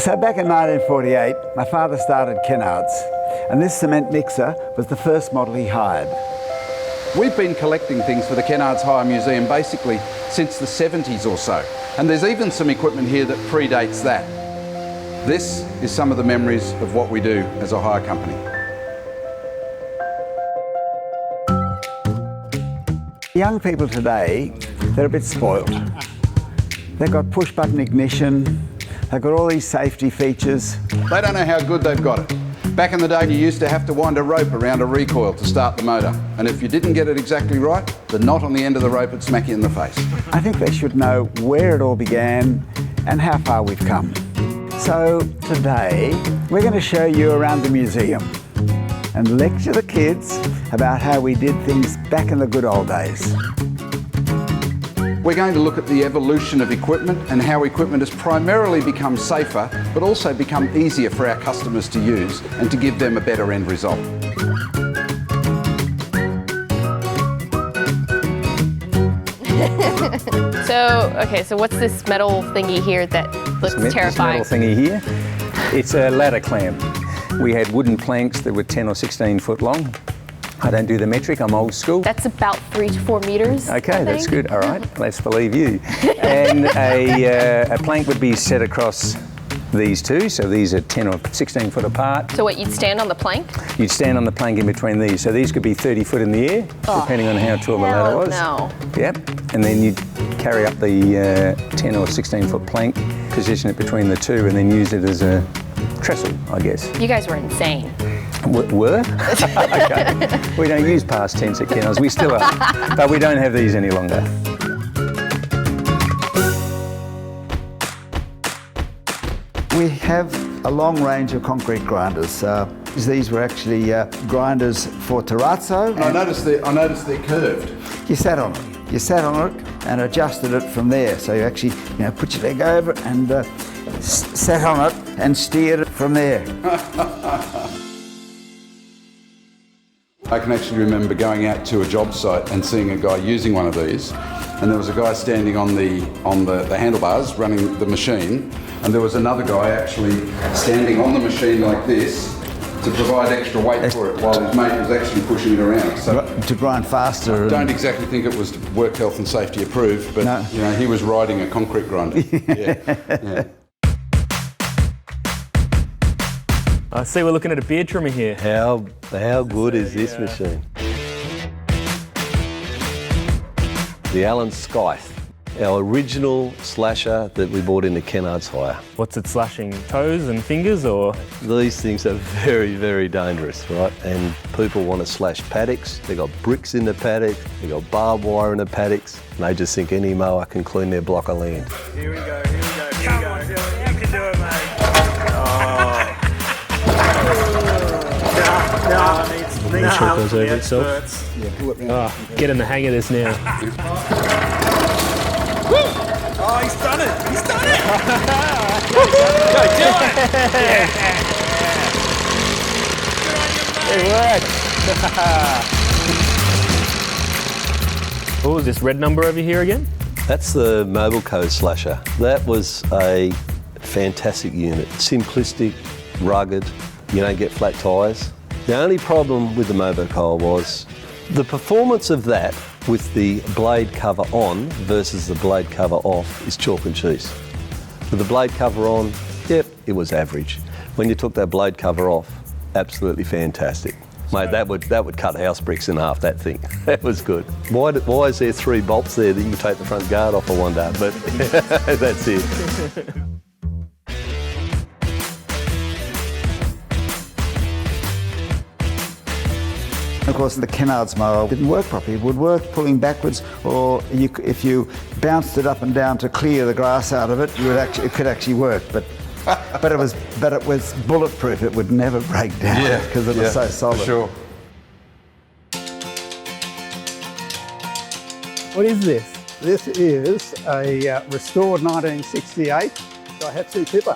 So back in 1948, my father started Kennards, and this cement mixer was the first model he hired. We've been collecting things for the Kennards Hire Museum basically since the 70s or so, and there's even some equipment here that predates that. This is some of the memories of what we do as a hire company. Young people today, they're a bit spoiled. They've got push-button ignition, they've got all these safety features. They don't know how good they've got it. Back in the day, you used to have to wind a rope around a recoil to start the motor. And if you didn't get it exactly right, the knot on the end of the rope would smack you in the face. I think they should know where it all began and how far we've come. So today, we're going to show you around the museum and lecture the kids about how we did things back in the good old days. We're going to look at the evolution of equipment and how equipment has primarily become safer, but also become easier for our customers to use and to give them a better end result. So what's this metal thingy here that looks terrifying? This metal thingy here, it's a ladder clamp. We had wooden planks that were 10 or 16 foot long. I don't do the metric, I'm old school. That's about 3 to 4 meters. Okay, that's good, all right, let's believe you. And a plank would be set across these two, so these are 10 or 16 foot apart. So what, you'd stand on the plank? You'd stand on the plank in between these, so these could be 30 foot in the air, depending on how tall the ladder was. No. Yep, and then you'd carry up the 10 or 16 foot plank, position it between the two, and then use it as a trestle, I guess. You guys were insane. Were? Okay. We don't use past tense at Kennards. We still are, but we don't have these any longer. We have a long range of concrete grinders. These were actually grinders for Daihatsu. I noticed they're curved. You sat on it. You sat on it and adjusted it from there. So you actually, put your leg over and sat on it and steered it from there. I can actually remember going out to a job site and seeing a guy using one of these, and there was a guy standing on the handlebars running the machine, and there was another guy actually standing on the machine like this to provide extra weight for it while his mate was actually pushing it around. So to grind faster. I don't exactly think it was work health and safety approved, but no. He was riding a concrete grinder. Yeah. I see we're looking at a beer trimmer here. How good is this machine? The Allen Scythe, our original slasher that we bought into Kennards Hire. What's it slashing? Toes and fingers or? These things are very, very dangerous, right? And people want to slash paddocks. They got bricks in the paddock, they got barbed wire in the paddocks, and they just think any mower can clean their block of land. Here we go. Come on, Dylan, you can do it, mate. Make sure it goes over itself. Yeah, pull it round. Get in the hang of this now. Oh, he's done it! He's done it! Go, do it! It worked! What was this red number over here again? That's the Mobile Code Slasher. That was a fantastic unit. Simplistic, rugged, you don't get flat tyres. The only problem with the Mobico was the performance of that with the blade cover on versus the blade cover off is chalk and cheese. With the blade cover on, yep, it was average. When you took that blade cover off, absolutely fantastic. Mate, that would cut house bricks in half, that thing. That was good. Why is there 3 bolts there that you can take the front guard off, I wonder, but that's it. Of course, the Kennards mower didn't work properly. It would work pulling backwards, or if you bounced it up and down to clear the grass out of it, it could actually work. But it was bulletproof. It would never break down because it was so solid. For sure. What is this? This is a restored 1968 Daihatsu tipper.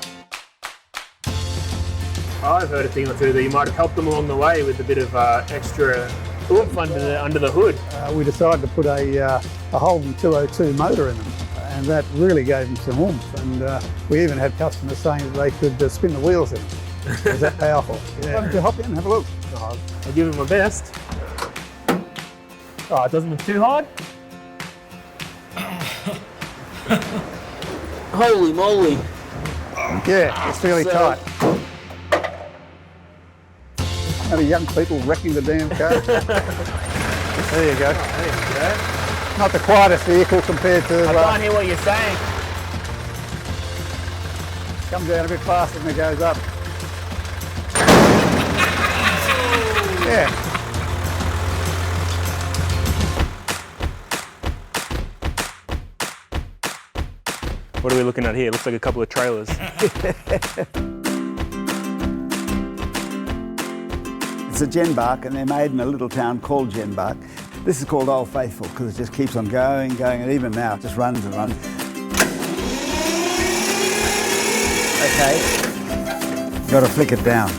I've heard a thing or two that you might have helped them along the way with a bit of extra oomph under the hood. We decided to put a Holden 202 motor in them, and that really gave them some oomph. And we even had customers saying that they could spin the wheels in it. It was that powerful. Yeah. Why don't you hop in and have a look? I'll give it my best. Oh, it doesn't look too hard. Holy moly. Yeah, it's fairly tight. How many young people wrecking the damn car? There you go. Oh, there you go. Not the quietest vehicle compared to... I can't hear what you're saying. Comes down a bit faster than it goes up. Yeah. What are we looking at here? Looks like a couple of trailers. It's a Jenbach, and they're made in a little town called Jenbach. This is called Old Faithful because it just keeps on going, and even now it just runs and runs. Okay, got to flick it down.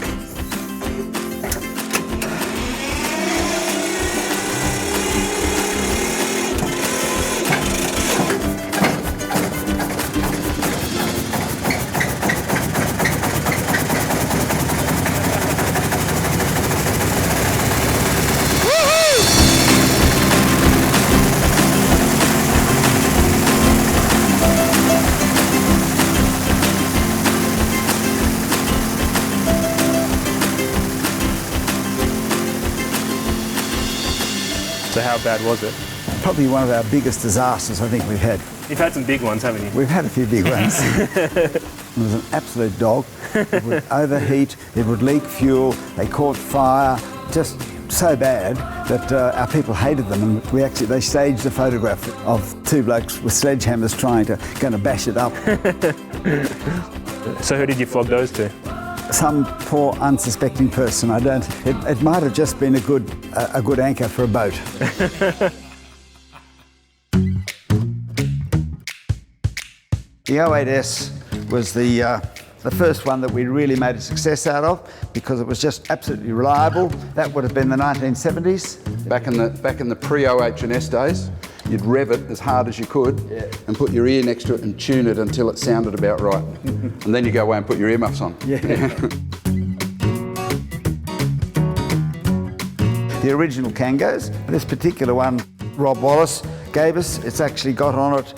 So how bad was it? Probably one of our biggest disasters I think we've had. You've had some big ones, haven't you? We've had a few big ones. It was an absolute dog. It would overheat, it would leak fuel, they caught fire, just so bad that our people hated them, and they staged a photograph of two blokes with sledgehammers trying to bash it up. So who did you flog those to? Some poor unsuspecting person. It might have just been a good anchor for a boat. The 08S was the first one that we really made a success out of because it was just absolutely reliable. That would have been the 1970s. Back in the pre-OH&S days, you'd rev it as hard as you could and put your ear next to it and tune it until it sounded about right. And then you go away and put your earmuffs on. Yeah. The original Kangos, this particular one Rob Wallace gave us, it's actually got on it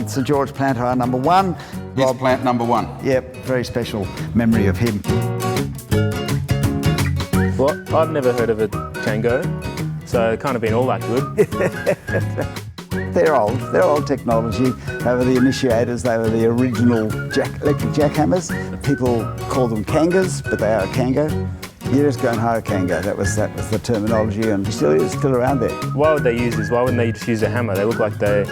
St George Plant Hire number 1. His plant number 1. Yep, very special memory of him. Well, I've never heard of a Kango, so it can't have been all that good. They're old technology. They were the initiators, they were the original electric jackhammers. People call them Kangas, but they are a Kango. You just go and hire a Kango. That was the terminology, and still around there. Why would they use this? Why wouldn't they just use a hammer? They look like they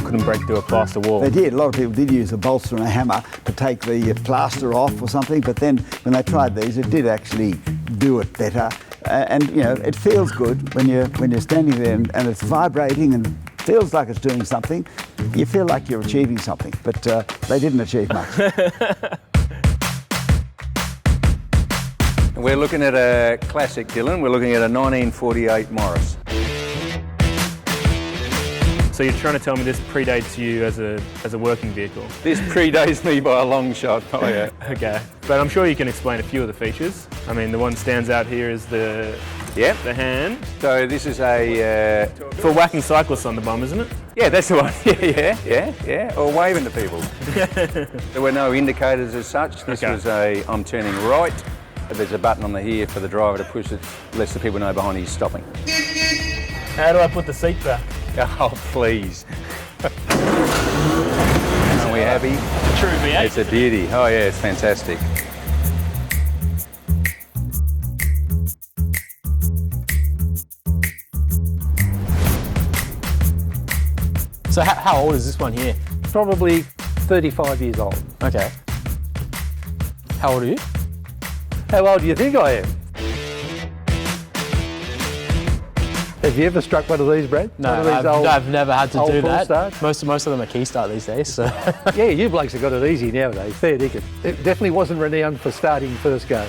couldn't break through a plaster wall. They did. A lot of people did use a bolster and a hammer to take the plaster off or something, but then when they tried these, it did actually do it better. And you know, it feels good when you're standing there and it's vibrating and feels like it's doing something. You feel like you're achieving something, but they didn't achieve much. We're looking at a classic, Dylan. We're looking at a 1948 Morris. So you're trying to tell me this predates you as a working vehicle? This predates me by a long shot. Oh yeah. Okay, but I'm sure you can explain a few of the features. I mean, the one that stands out here is the the hand. So this is a for whacking cyclists on the bum, isn't it? yeah, that's the one. Yeah. Or waving to people. There were no indicators as such. This was a I'm turning right. There's a button on the here for the driver to push it, lets the people know behind he's stopping. How do I put the seat back? Oh, please. Aren't we happy? True V8. It's a beauty. Oh yeah, it's fantastic. So how old is this one here? Probably 35 years old. Okay. How old are you? How old do you think I am? Have you ever struck one of these, Brad? No, one of these I've never had to old do full that. starts? Most of them are key start these days. So. Yeah, you blokes have got it easy nowadays. Fair dinkum. It definitely wasn't renowned for starting first go.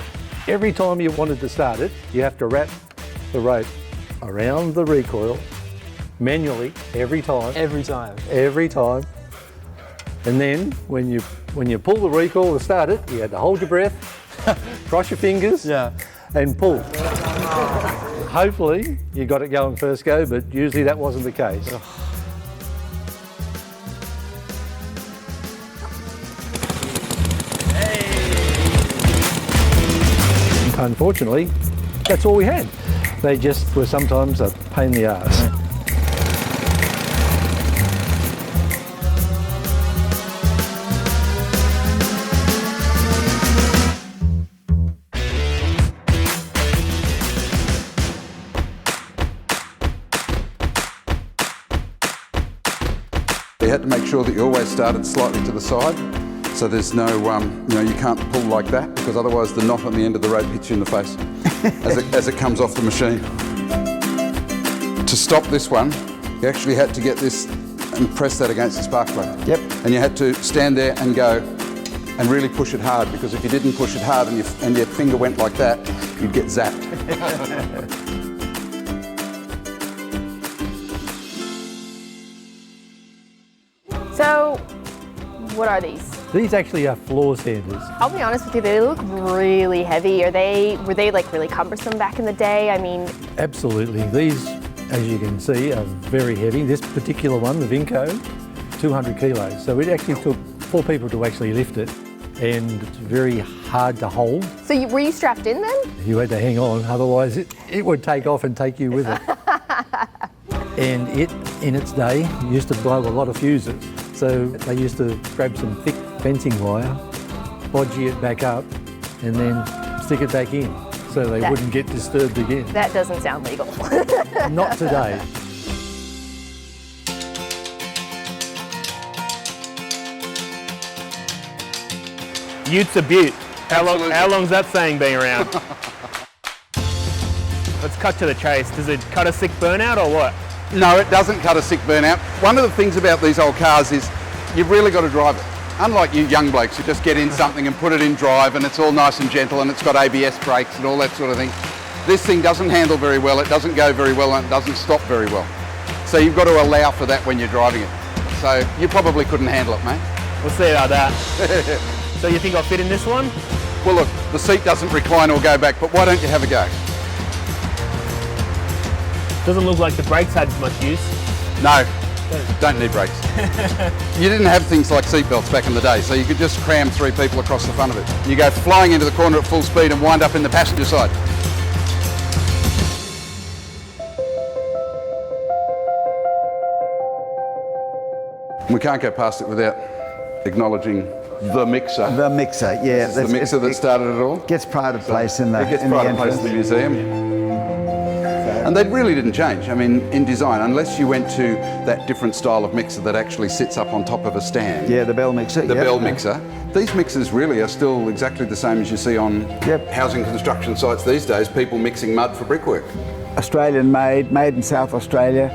Every time you wanted to start it, you have to wrap the rope around the recoil manually every time. Every time. Every time. And then when you pull the recoil to start it, you had to hold your breath, cross your fingers, and pull. Hopefully you got it going first go, but usually that wasn't the case. Unfortunately, that's all we had. They just were sometimes a pain in the arse. You had to make sure that you always started slightly to the side, so there's no, you can't pull like that, because otherwise the knot on the end of the rope hits you in the face as it comes off the machine. To stop this one, you actually had to get this and press that against the spark plug. Yep. And you had to stand there and go and really push it hard, because if you didn't push it hard and your finger went like that, you'd get zapped. So, what are these? These actually are floor sanders. I'll be honest with you, they look really heavy. Were they like really cumbersome back in the day? I mean... Absolutely. These, as you can see, are very heavy. This particular one, the Vinco, 200 kilos. So it actually took 4 people to actually lift it, and it's very hard to hold. So were you strapped in then? You had to hang on, otherwise it would take off and take you with it. And it, in its day, used to blow a lot of fuses. So they used to grab some thick fencing wire, bodgy it back up, and then stick it back in so they wouldn't get disturbed again. That doesn't sound legal. Not today. Ute's a beaut. How long's that saying been around? Let's cut to the chase. Does it cut a sick burnout or what? No, it doesn't cut a sick burnout. One of the things about these old cars is you've really got to drive it. Unlike you young blokes who just get in something and put it in drive and it's all nice and gentle and it's got ABS brakes and all that sort of thing. This thing doesn't handle very well, it doesn't go very well, and it doesn't stop very well. So you've got to allow for that when you're driving it. So you probably couldn't handle it, mate. We'll see about that. So you think I'll fit in this one? Well look, the seat doesn't recline or go back, but why don't you have a go? Doesn't look like the brakes had much use. No, don't need brakes. You didn't have things like seatbelts back in the day, so you could just cram 3 people across the front of it. You go flying into the corner at full speed and wind up in the passenger side. We can't go past it without acknowledging the mixer. The mixer, yeah. It's the mixer that started it all. Gets pride of place in the It gets pride of place in the museum. And they really didn't change. I mean, in design, unless you went to that different style of mixer that actually sits up on top of a stand. Yeah, the bell mixer. The bell mixer. These mixers really are still exactly the same as you see on housing construction sites these days, people mixing mud for brickwork. Australian made in South Australia.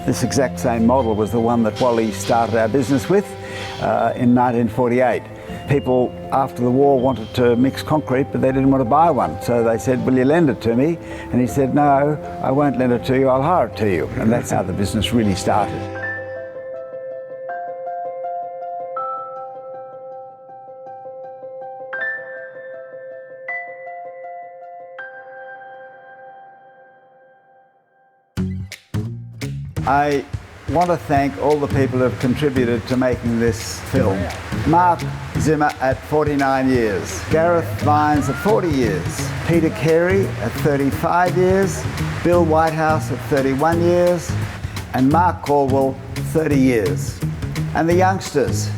This exact same model was the one that Wally started our business with in 1948. People after the war wanted to mix concrete, but they didn't want to buy one. So they said, will you lend it to me? And he said, no, I won't lend it to you, I'll hire it to you. And that's how the business really started. I want to thank all the people who have contributed to making this film. Mark Zimmer at 49 years, Gareth Vines at 40 years, Peter Carey at 35 years, Bill Whitehouse at 31 years, and Marc Calwell 30 years. And the youngsters,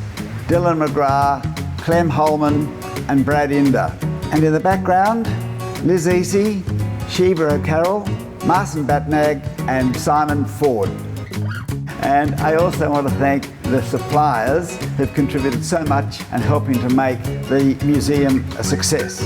Dylan McGrath, Clem Holman and Brad Inder. And in the background, Liz Easy, Sheba O'Carroll, Martin Batnag and Simon Ford. And I also want to thank the suppliers who've contributed so much and helping to make the museum a success.